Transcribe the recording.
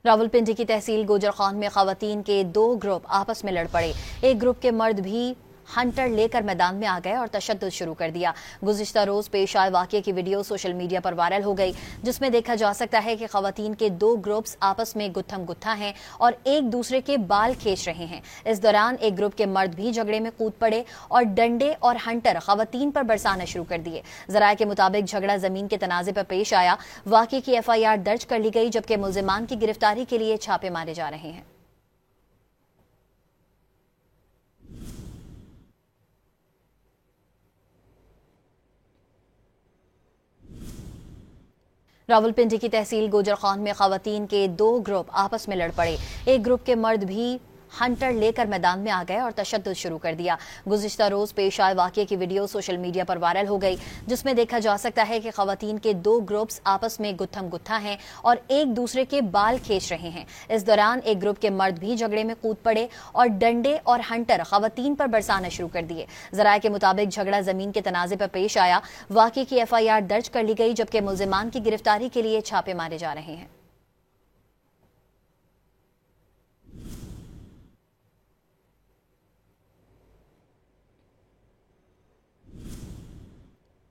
रावलपिंडी की तहसील गोजरखान में खवातीन के दो ग्रुप आपस में लड़ पड़े। एक ग्रुप के मर्द भी हंटर लेकर मैदान में आ गए और तशद्दुद शुरू कर दिया। गुज़िश्ता रोज पेश आए वाक़ये की वीडियो सोशल मीडिया पर वायरल हो गई, जिसमें देखा जा सकता है कि खवातीन के दो ग्रुप्स आपस में गुत्थम गुत्था हैं और एक दूसरे के बाल खींच रहे हैं। इस दौरान एक ग्रुप के मर्द भी झगड़े में कूद पड़े और डंडे और हंटर खवातीन पर बरसाना शुरू कर दिए। ज़राए के मुताबिक झगड़ा जमीन के तनाज़े पर पेश आया। वाक़ये की FIR दर्ज कर ली गई, जबकि मुल्जिमान की गिरफ्तारी के लिए छापे मारे जा रहे हैं। रावलपिंडी की तहसील गोजरखान में खवातीन के दो ग्रुप आपस में लड़ पड़े। एक ग्रुप के मर्द भी हंटर लेकर मैदान में आ गए और तशद्दुद शुरू कर दिया। गुज़िश्ता रोज पेश आए वाक़ये की वीडियो सोशल मीडिया पर वायरल हो गई, जिसमें देखा जा सकता है कि खवातीन के दो ग्रुप्स आपस में गुत्थम गुत्था हैं और एक दूसरे के बाल खींच रहे हैं। इस दौरान एक ग्रुप के मर्द भी झगड़े में कूद पड़े और डंडे और हंटर खवातीन पर बरसाना शुरू कर दिए। ज़राए के मुताबिक झगड़ा जमीन के तनाज़े पर पेश आया। वाक़ये की FIR दर्ज कर ली गई, जबकि मुल्जिमान की गिरफ्तारी के लिए छापे मारे जा रहे हैं।